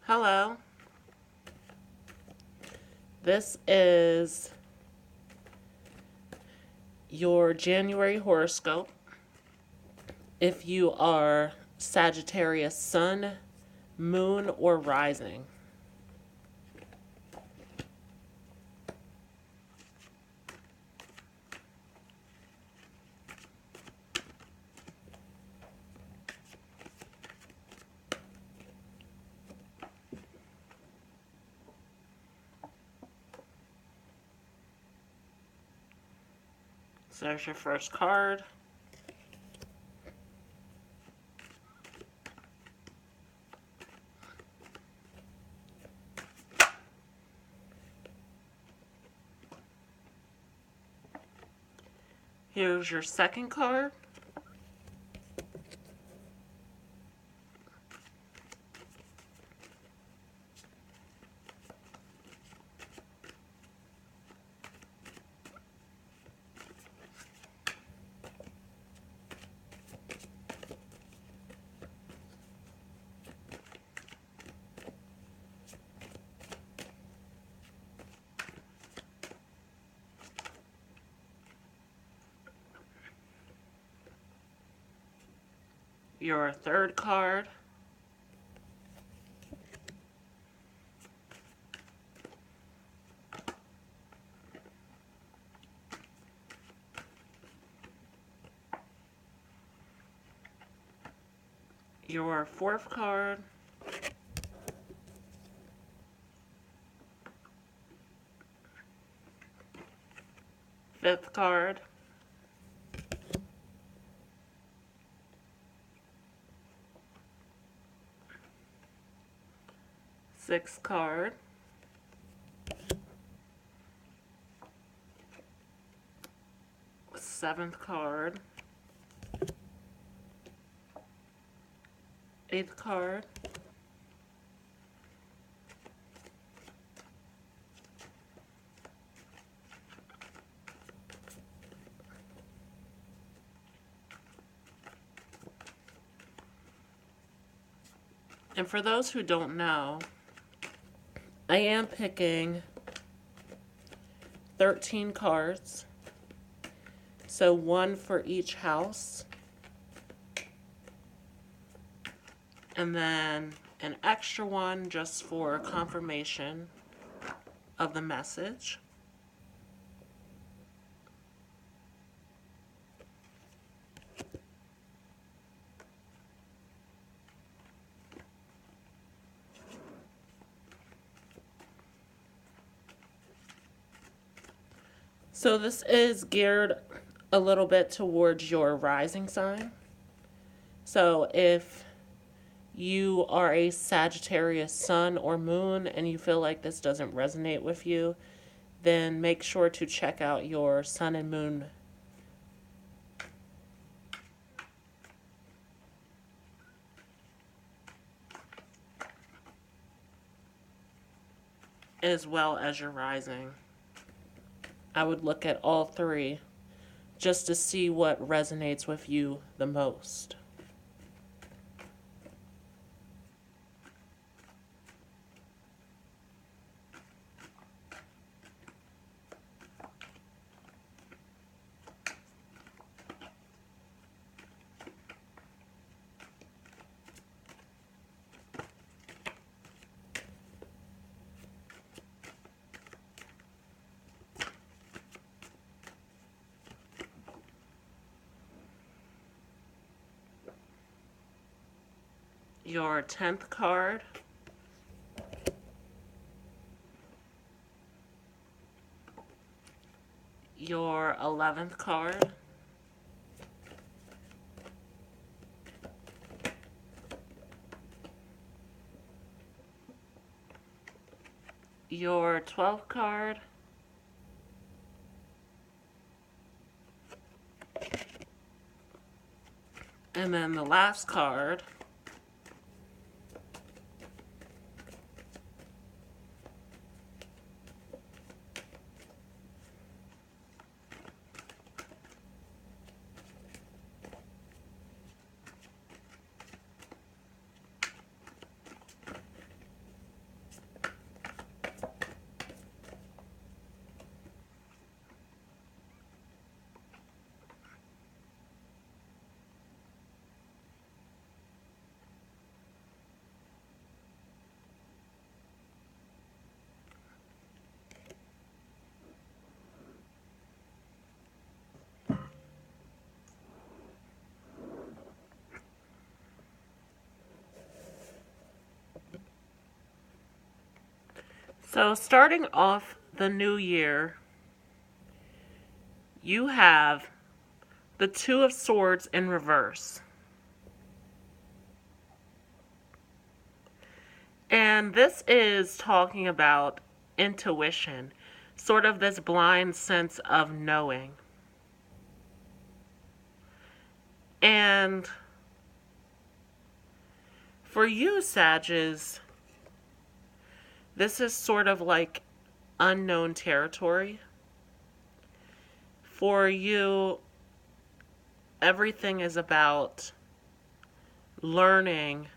Hello. This is your January horoscope. If you are Sagittarius sun, moon, or rising. So there's your first card. Here's your second card. Your third card. Your fourth card. Fifth card. Sixth card. Seventh card. Eighth card. And for those who don't know, I am picking 13 cards, so one for each house, and then an extra one just for confirmation of the message. So this is geared a little bit towards your rising sign. So if you are a Sagittarius sun or moon and you feel like this doesn't resonate with you, then make sure to check out your sun and moon as well as your rising. I would look at all three just to see what resonates with you the most. Your 10th card. Your 11th card. Your 12th card. And then the last card So, starting off the new year, you have the Two of Swords in reverse. And this is talking about intuition, sort of this blind sense of knowing. And for you, Sages, this is sort of like unknown territory. For you, everything is about learning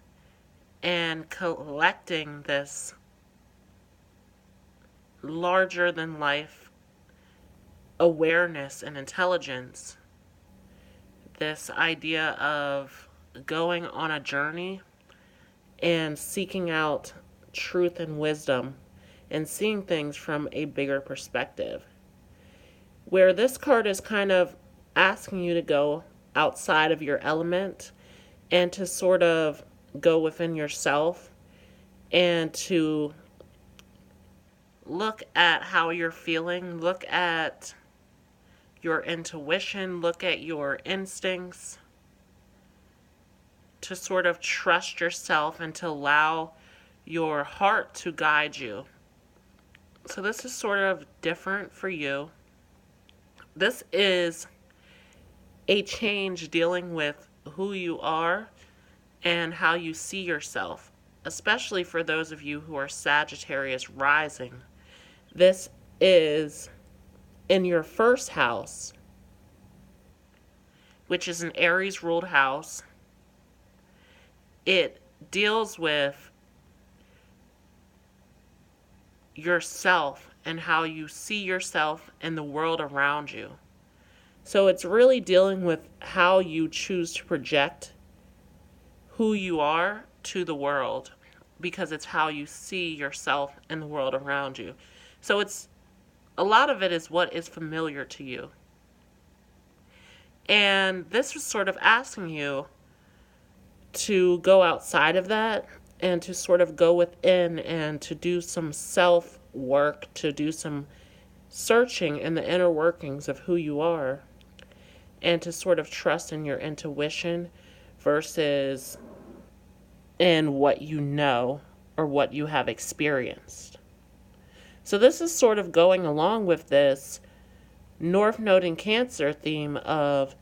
and collecting this larger than life awareness and intelligence. This idea of going on a journey and seeking out truth and wisdom and seeing things from a bigger perspective. Where this card is kind of asking you to go outside of your element and to sort of go within yourself and to look at how you're feeling, look at your intuition, look at your instincts, to sort of trust yourself and to allow your heart to guide you. So this is sort of different for you. This is a change dealing with who you are and how you see yourself, especially for those of you who are Sagittarius rising. This is in your first house, which is an Aries ruled house. It deals with yourself and how you see yourself and the world around you. So it's really dealing with how you choose to project who you are to the world, because it's how you see yourself and the world around you. So it's a lot of it is what is familiar to you. And this was sort of asking you to go outside of that and to sort of go within and to do some self work, to do some searching in the inner workings of who you are, and to sort of trust in your intuition versus in what you know or what you have experienced. So this is sort of going along with this North Node in Cancer theme of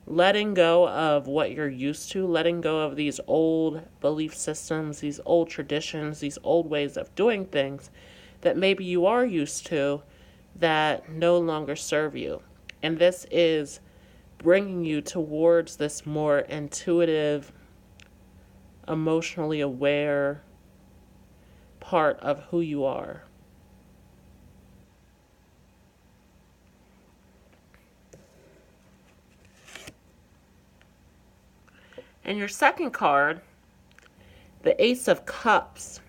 letting go of what you're used to, letting go of these old belief systems, these old traditions, these old ways of doing things that maybe you are used to that no longer serve you. And this is bringing you towards this more intuitive, emotionally aware part of who you are. And your second card, the Ace of Cups.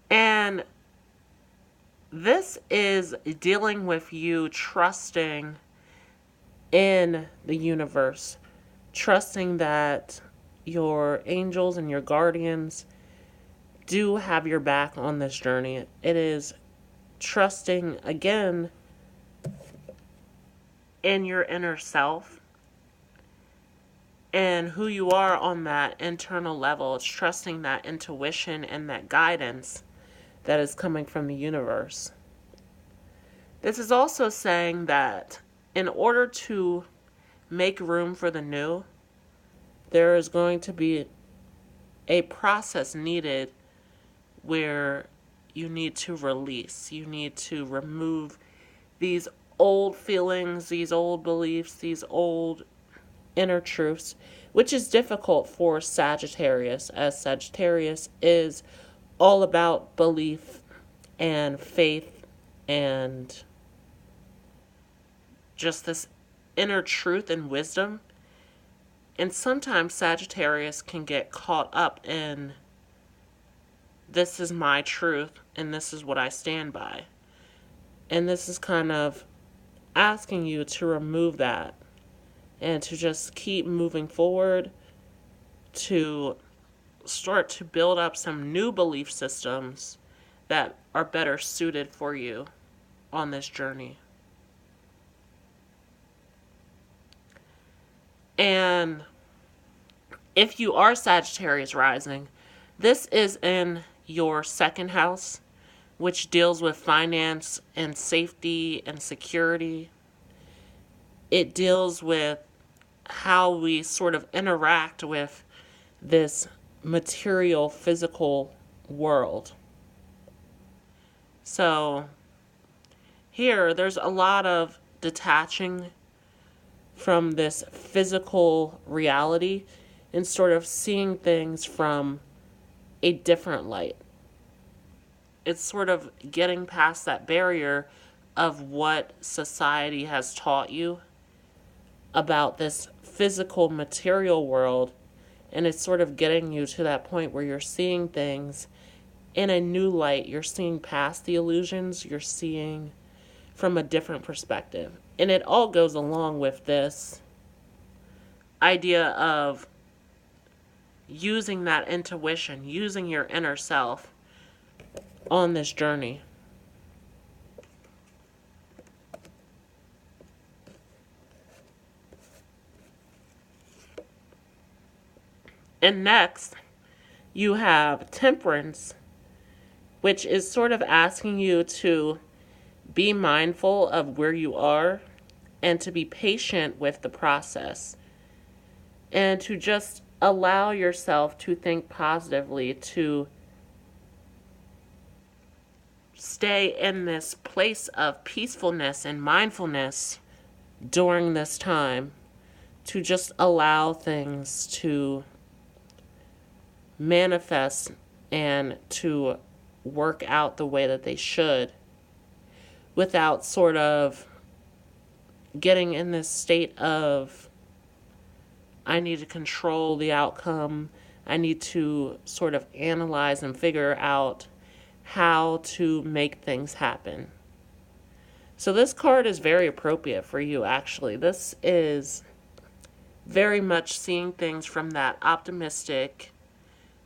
And this is dealing with you trusting in the universe, trusting that your angels and your guardians do have your back on this journey. It is trusting, again, in your inner self and who you are on that internal level. It's trusting that intuition and that guidance that is coming from the universe. This is also saying that in order to make room for the new, there is going to be a process needed where you need to release, you need to remove these old feelings, these old beliefs, these old inner truths, which is difficult for Sagittarius, as Sagittarius is all about belief and faith and just this inner truth and wisdom. And sometimes Sagittarius can get caught up in, this is my truth and this is what I stand by. And this is kind of asking you to remove that and to just keep moving forward, to start to build up some new belief systems that are better suited for you on this journey. And if you are Sagittarius rising, this is in your second house, which deals with finance and safety and security. It deals with how we sort of interact with this material, physical world. So here, there's a lot of detaching from this physical reality and sort of seeing things from a different light. It's sort of getting past that barrier of what society has taught you about this physical material world, and it's sort of getting you to that point where you're seeing things in a new light. You're seeing past the illusions, you're seeing from a different perspective. And it all goes along with this idea of using that intuition, using your inner self on this journey. And next, you have Temperance, which is sort of asking you to be mindful of where you are and to be patient with the process and to just allow yourself to think positively, to stay in this place of peacefulness and mindfulness during this time, to just allow things to manifest and to work out the way that they should, without sort of getting in this state of, I need to control the outcome. I need to sort of analyze and figure out how to make things happen. So this card is very appropriate for you, actually. This is very much seeing things from that optimistic,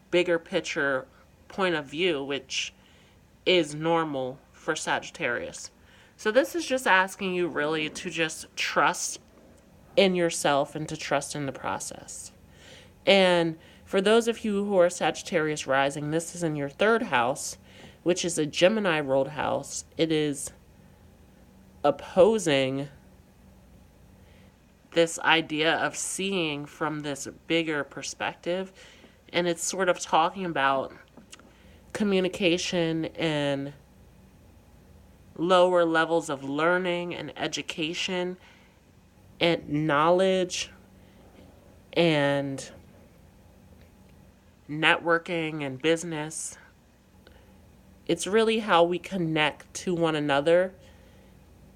bigger picture point of view, which is normal for Sagittarius. So this is just asking you really to just trust in yourself and to trust in the process. And for those of you who are Sagittarius rising, this is in your third house, which is a Gemini ruled house. It is opposing this idea of seeing from this bigger perspective. And it's sort of talking about communication and lower levels of learning and education and knowledge and networking and business. It's really how we connect to one another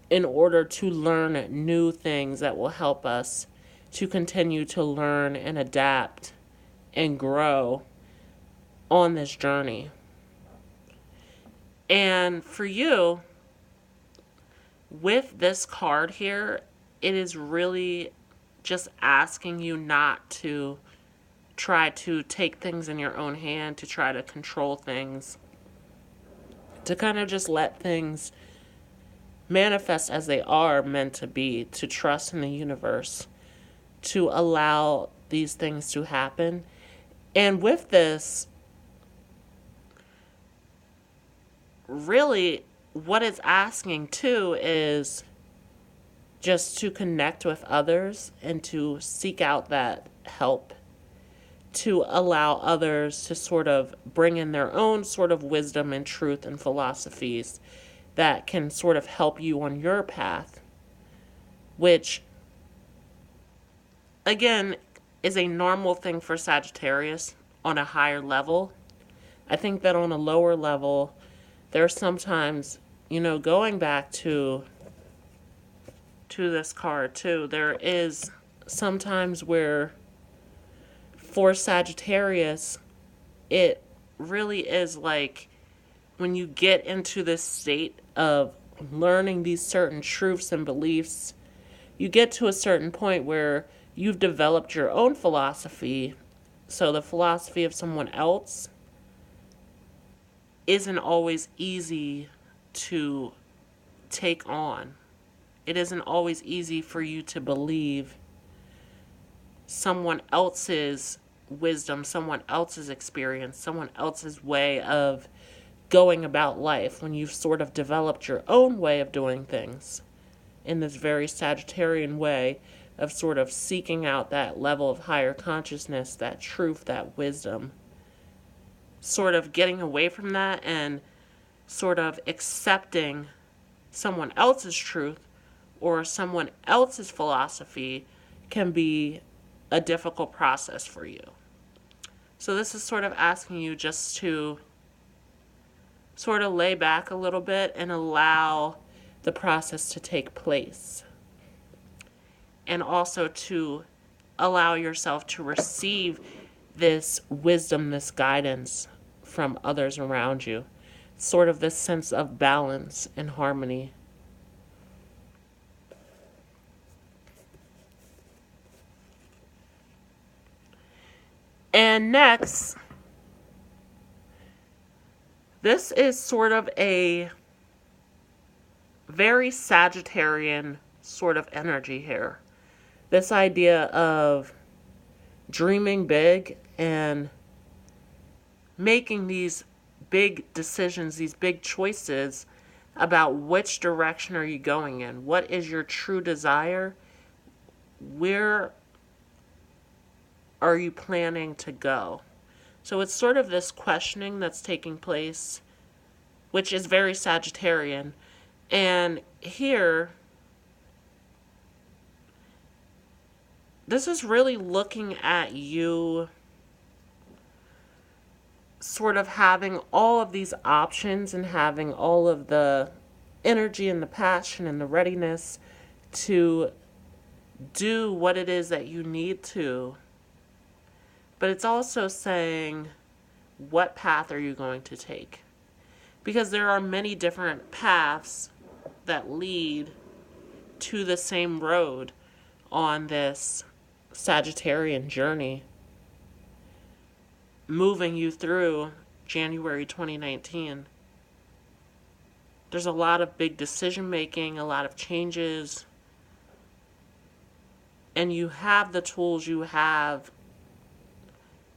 in order to learn new things that will help us to continue to learn and adapt and grow on this journey. And for you, with this card here, it is really just asking you not to try to take things in your own hand, to try to control things, to kind of just let things manifest as they are meant to be, to trust in the universe, to allow these things to happen. And with this, really what it's asking too is just to connect with others and to seek out that help, to allow others to sort of bring in their own sort of wisdom and truth and philosophies that can sort of help you on your path, which, again, is a normal thing for Sagittarius on a higher level. I think that on a lower level, there's sometimes, going back to this card too, there is sometimes where for Sagittarius, it really is like when you get into this state of learning these certain truths and beliefs, you get to a certain point where you've developed your own philosophy So the philosophy of someone else isn't always easy to take on. It isn't always easy for you to believe someone else's wisdom, someone else's experience, someone else's way of going about life when you've sort of developed your own way of doing things in this very Sagittarian way of sort of seeking out that level of higher consciousness, that truth, that wisdom. Sort of getting away from that and sort of accepting someone else's truth or someone else's philosophy can be a difficult process for you. So this is sort of asking you just to sort of lay back a little bit and allow the process to take place. And also to allow yourself to receive this wisdom, this guidance from others around you. Sort of this sense of balance and harmony. And next, this is sort of a very Sagittarian sort of energy here. This idea of dreaming big and making these big decisions, these big choices about which direction are you going in? What is your true desire? Where are you planning to go? So it's sort of this questioning that's taking place, which is very Sagittarian. And here, this is really looking at you sort of having all of these options and having all of the energy and the passion and the readiness to do what it is that you need to. But it's also saying, what path are you going to take? Because there are many different paths that lead to the same road on this Sagittarian journey, moving you through January 2019. There's a lot of big decision making, a lot of changes, and you have the tools, you have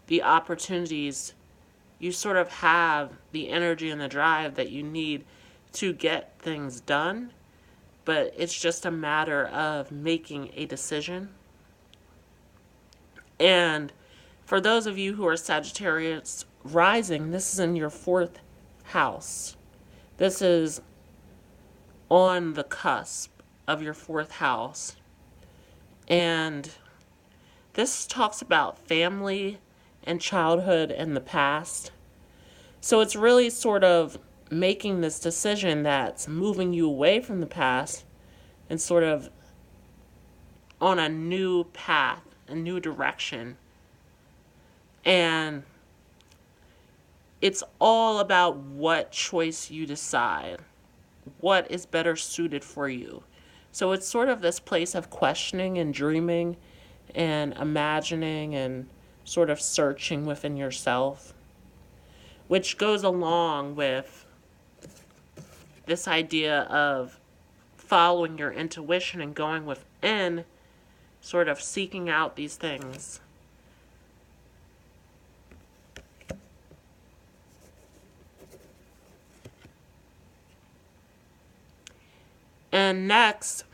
the opportunities, you sort of have the energy and the drive that you need to get things done, but it's just a matter of making a decision. And for those of you who are Sagittarius rising, this is in your 4th house. This is on the cusp of your 4th house. And this talks about family and childhood and the past. So it's really sort of making this decision that's moving you away from the past and sort of on a new path, a new direction. And it's all about what choice you decide, what is better suited for you. So it's sort of this place of questioning and dreaming and imagining and sort of searching within yourself, which goes along with this idea of following your intuition and going within, sort of seeking out these things. And next,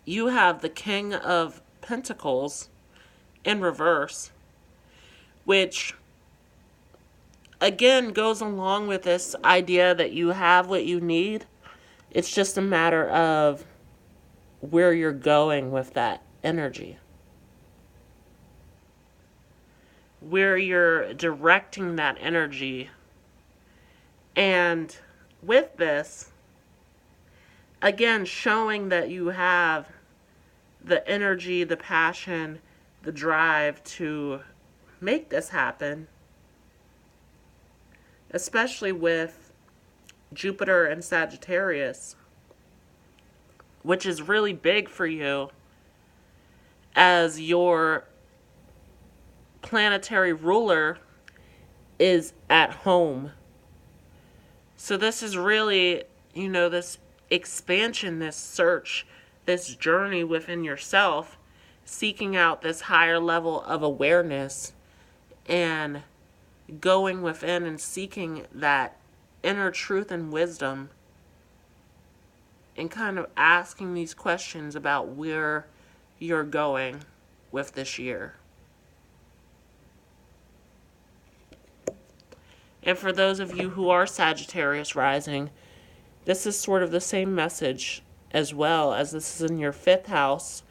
you have the King of Pentacles in reverse, which again goes along with this idea that you have what you need. It's just a matter of where you're going with that energy, where you're directing that energy. And with this, again, showing that you have the energy, the passion, the drive to make this happen, especially with Jupiter and Sagittarius, which is really big for you as you're planetary ruler is at home. So this is really, this expansion, this search, this journey within yourself, seeking out this higher level of awareness and going within and seeking that inner truth and wisdom, and kind of asking these questions about where you're going with this year. And for those of you who are Sagittarius rising, this is sort of the same message as well, as this is in your 5th house.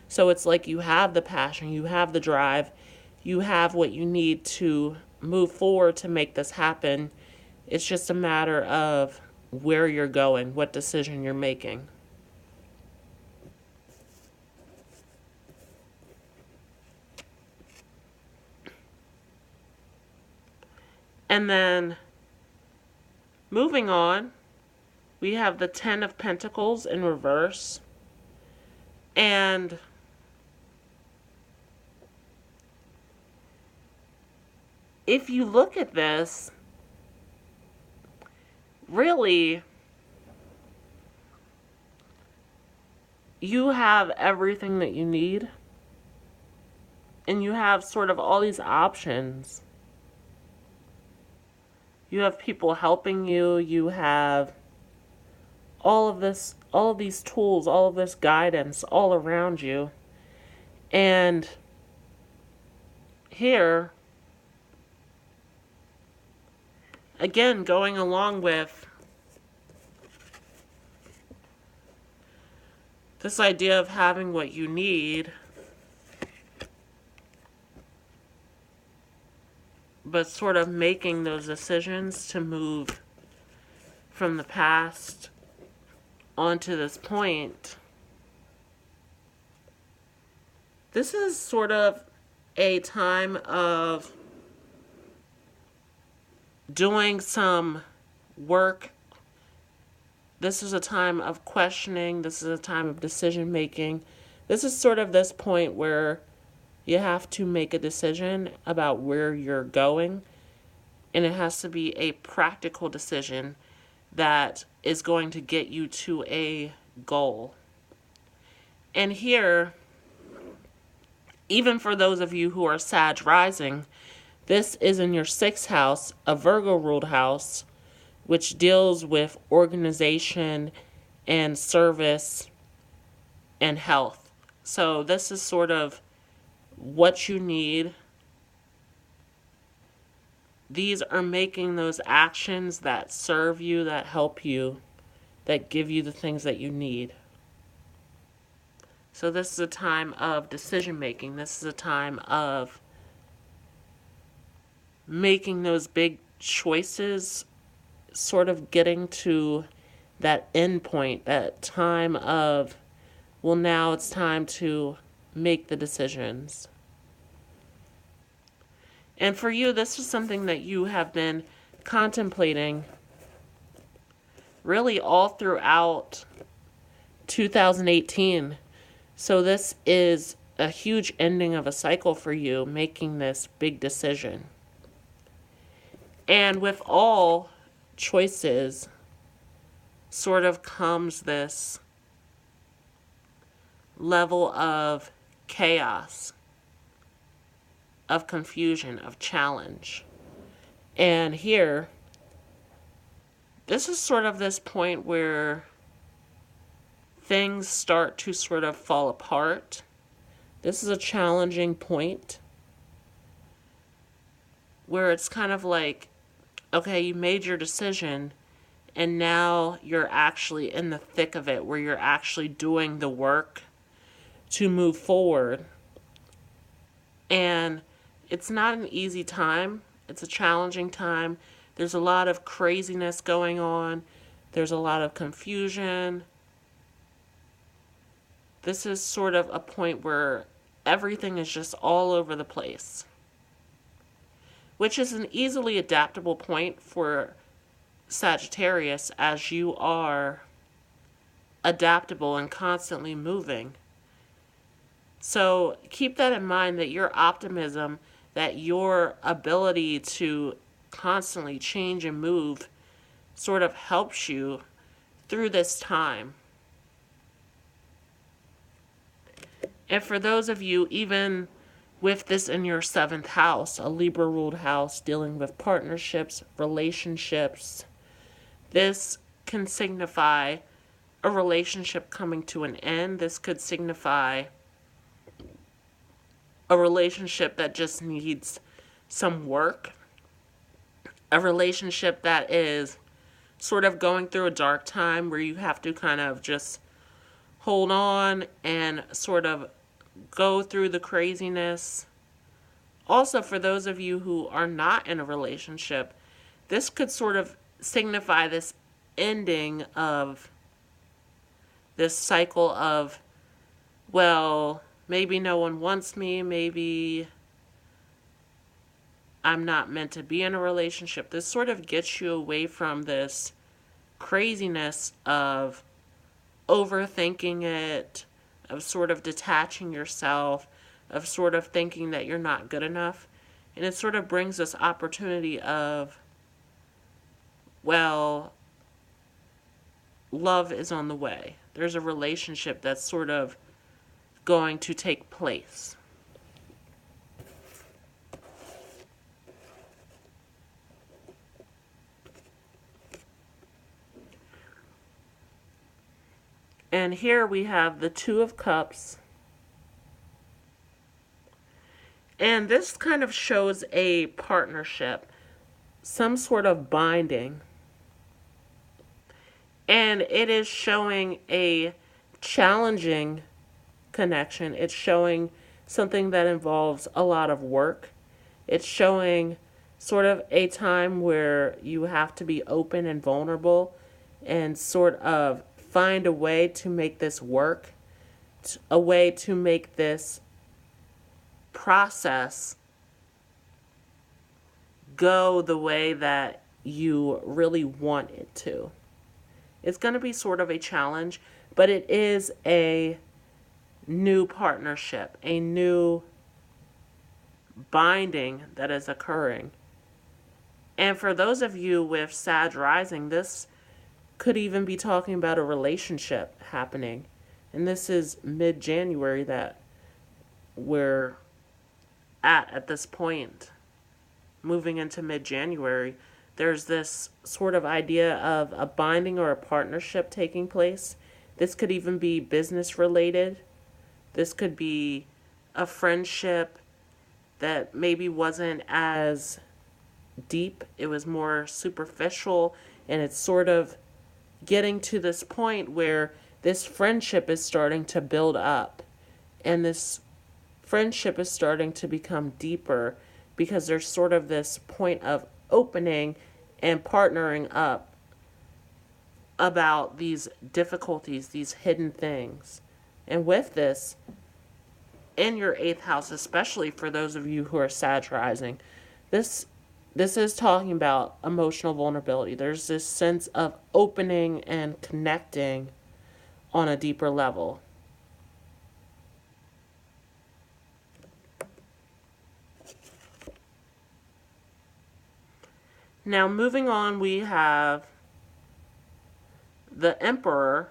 So it's like you have the passion, you have the drive, you have what you need to move forward to make this happen. It's just a matter of where you're going, what decision you're making. And then, moving on, we have the 10 of Pentacles in reverse. And if you look at this, really, you have everything that you need. And you have sort of all these options. You have people helping you. You have all of these tools, all of this guidance all around you. And here, again, going along with this idea of having what you need, but sort of making those decisions to move from the past onto this point. This is sort of a time of doing some work. This is a time of questioning. This is a time of decision making. This is sort of this point where you have to make a decision about where you're going, and it has to be a practical decision that is going to get you to a goal. And here, even for those of you who are Sag rising, this is in your 6th house, a Virgo ruled house, which deals with organization and service and health. So this is sort of what you need. These are making those actions that serve you, that help you, that give you the things that you need. So this is a time of decision making. This is a time of making those big choices, sort of getting to that end point, that time of, well, now it's time to make the decisions. And for you, this is something that you have been contemplating really all throughout 2018. So this is a huge ending of a cycle for you, making this big decision. And with all choices sort of comes this level of chaos, of confusion, of challenge. And here, this is sort of this point where things start to sort of fall apart. This is a challenging point where it's kind of like, okay, you made your decision, and now you're actually in the thick of it, where you're actually doing the work to move forward. And it's not an easy time. It's a challenging time. There's a lot of craziness going on. There's a lot of confusion. This is sort of a point where everything is just all over the place, which is an easily adaptable point for Sagittarius, as you are adaptable and constantly moving. So keep that in mind, that your optimism that your ability to constantly change and move sort of helps you through this time. And for those of you, even with this in your 7th house, a Libra ruled house dealing with partnerships, relationships, this can signify a relationship coming to an end. This could signify a relationship that just needs some work, a relationship that is sort of going through a dark time where you have to kind of just hold on and sort of go through the craziness. Also, for those of you who are not in a relationship, this could sort of signify this ending of this cycle of, well, maybe no one wants me, maybe I'm not meant to be in a relationship. This sort of gets you away from this craziness of overthinking it, of sort of detaching yourself, of sort of thinking that you're not good enough. And it sort of brings this opportunity of, well, love is on the way. There's a relationship that's sort of going to take place. And here we have the Two of Cups. And this kind of shows a partnership, some sort of binding. And it is showing a challenging connection. It's showing something that involves a lot of work. It's showing sort of a time where you have to be open and vulnerable and sort of find a way to make this work, a way to make this process go the way that you really want it to. It's going to be sort of a challenge, but it is a new partnership, a new binding that is occurring. And for those of you with Sag rising, this could even be talking about a relationship happening. And this is mid-January that we're at this point. Moving into mid-January, there's this sort of idea of a binding or a partnership taking place. This could even be business related. This could be a friendship that maybe wasn't as deep. It was more superficial, and it's sort of getting to this point where this friendship is starting to build up, and this friendship is starting to become deeper because there's sort of this point of opening and partnering up about these difficulties, these hidden things. And with this, in your 8th house, especially for those of you who are Sag rising, this is talking about emotional vulnerability. There's this sense of opening and connecting on a deeper level. Now, moving on, we have the Emperor.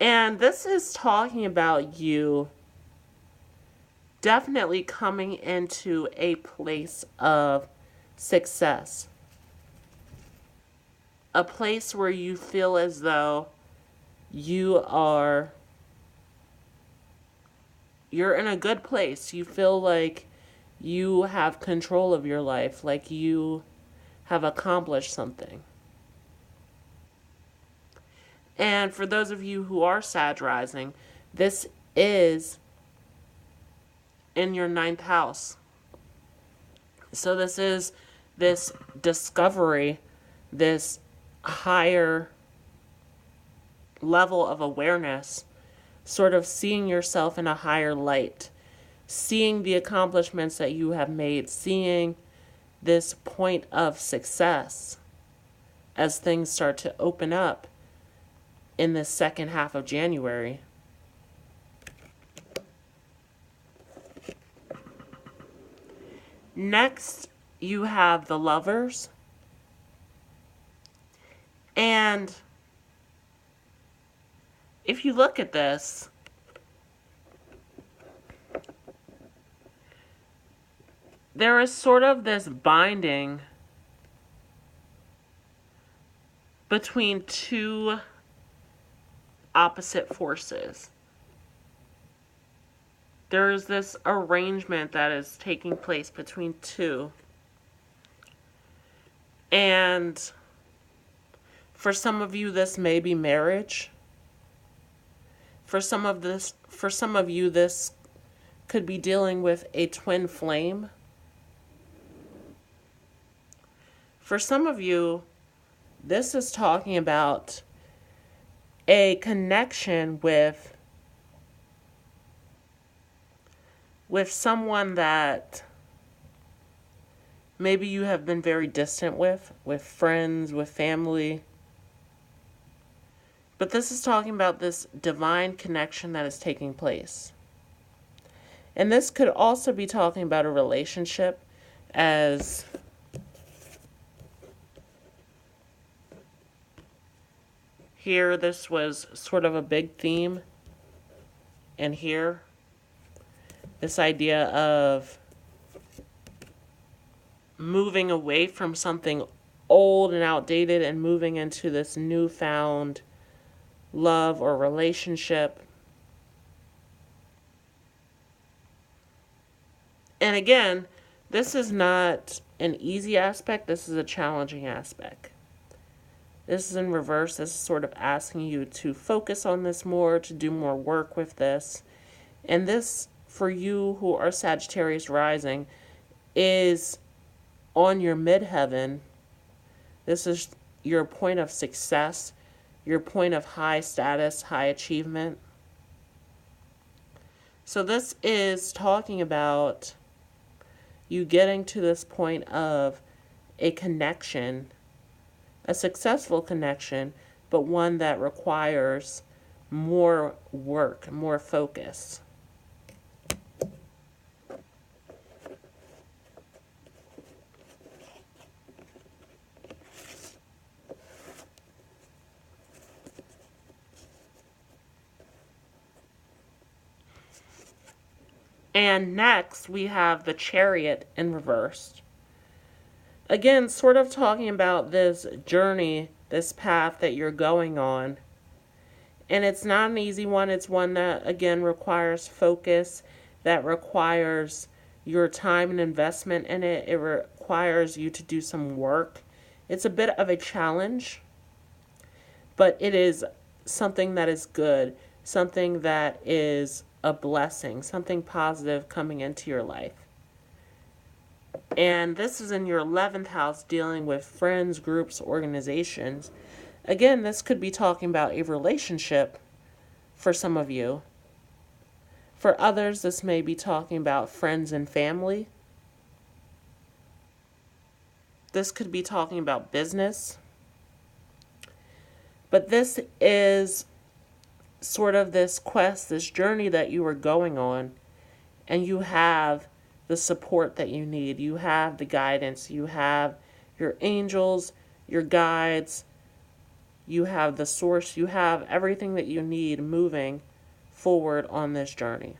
And this is talking about you definitely coming into a place of success. A place where you feel as though you're in a good place. You feel like you have control of your life, like you have accomplished something. And for those of you who are Sag rising, this is in your 9th house. So this is this discovery, this higher level of awareness, sort of seeing yourself in a higher light, seeing the accomplishments that you have made, seeing this point of success as things start to open up in the second half of January. Next, you have the Lovers. And if you look at this, there is sort of this binding between two opposite forces. There is this arrangement that is taking place between two. And for some of you, this may be marriage. For some of you, this could be dealing with a twin flame. For some of you, this is talking about a connection with someone that maybe you have been very distant with friends, with family. But this is talking about this divine connection that is taking place. And this could also be talking about a relationship, as here this was sort of a big theme. And here, this idea of moving away from something old and outdated and moving into this newfound love or relationship. And again, this is not an easy aspect, this is a challenging aspect. This is in reverse. This is sort of asking you to focus on this more, to do more work with this. And this, for you who are Sagittarius rising, is on your midheaven. This is your point of success, your point of high status, high achievement. So this is talking about you getting to this point of a connection, a successful connection, but one that requires more work, more focus. And next, we have the Chariot in reverse. Again, sort of talking about this journey, this path that you're going on. And it's not an easy one. It's one that, again, requires focus, that requires your time and investment in it. It requires you to do some work. It's a bit of a challenge, but it is something that is good, something that is a blessing, something positive coming into your life. And this is in your 11th house, dealing with friends, groups, organizations. Again, this could be talking about a relationship for some of you. For others, this may be talking about friends and family. This could be talking about business. But this is sort of this quest, this journey that you are going on, and you have the support that you need. You have the guidance. You have your angels, your guides. You have the source. You have everything that you need moving forward on this journey.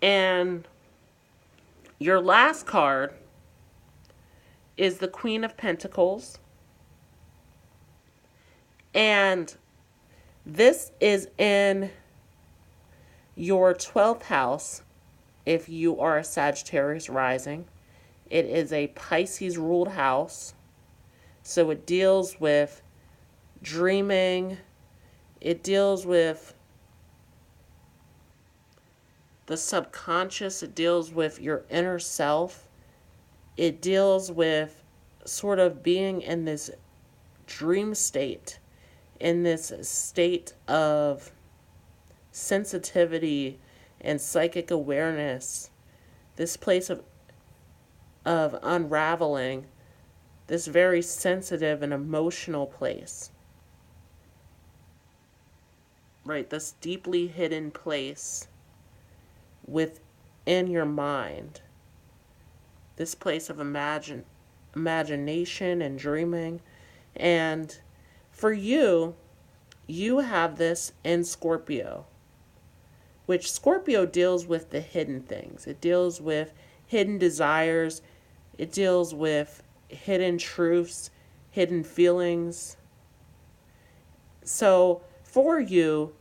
And your last card is the Queen of Pentacles. And this is in your 12th house if you are a Sagittarius rising. It is a Pisces ruled house. So it deals with dreaming. It deals with the subconscious. It deals with your inner self. It deals with sort of being in this dream state, in this state of sensitivity and psychic awareness, this place of unraveling, this very sensitive and emotional place. right? This deeply hidden place within your mind. This place of imagination and dreaming. And for you, you have this in Scorpio, which Scorpio deals with the hidden things. It deals with hidden desires. It deals with hidden truths, hidden feelings. So for you,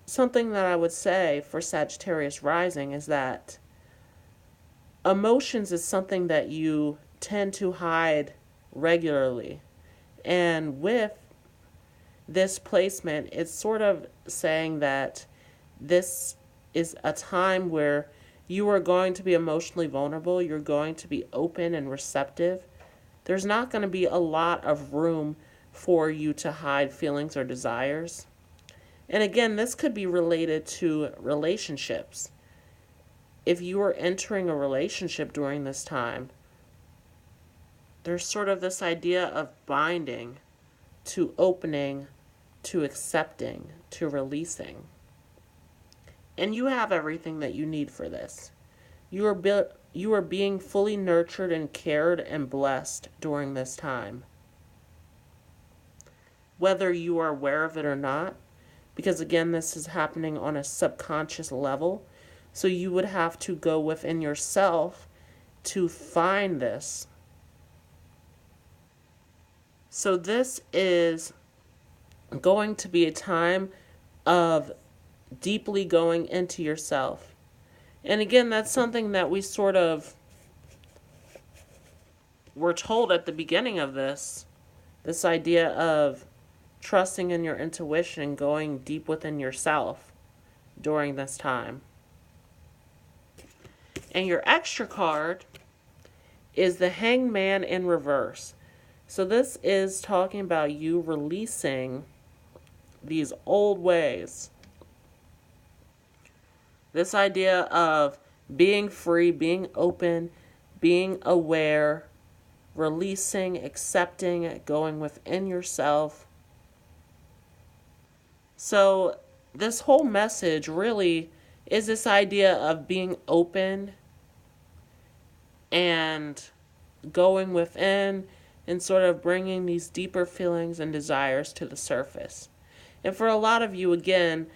something that I would say for Sagittarius rising is that emotions is something that you tend to hide regularly. And with this placement, it's sort of saying that this is a time where you are going to be emotionally vulnerable. You're going to be open and receptive. There's not going to be a lot of room for you to hide feelings or desires. And again, this could be related to relationships. If you are entering a relationship during this time, there's sort of this idea of binding, to opening, to accepting, to releasing. And you have everything that you need for this. You are being fully nurtured and cared and blessed during this time. Whether you are aware of it or not, because again, this is happening on a subconscious level. So you would have to go within yourself to find this. So this is going to be a time of deeply going into yourself. And again, that's something that we sort of were told at the beginning of this idea of trusting in your intuition and going deep within yourself during this time. And your extra card is the Hangman in reverse. So this is talking about you releasing these old ways. This idea of being free, being open, being aware, releasing, accepting, going within yourself. So this whole message really is this idea of being open and going within and sort of bringing these deeper feelings and desires to the surface. And for a lot of you, again,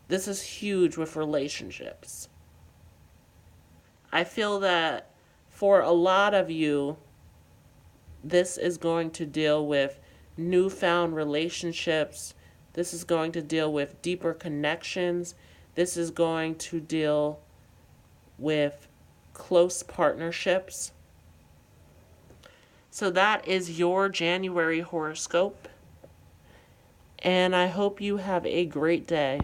this is huge with relationships. I feel that for a lot of you, this is going to deal with newfound relationships. This is going to deal with deeper connections. This is going to deal with close partnerships. So that is your January horoscope. And I hope you have a great day.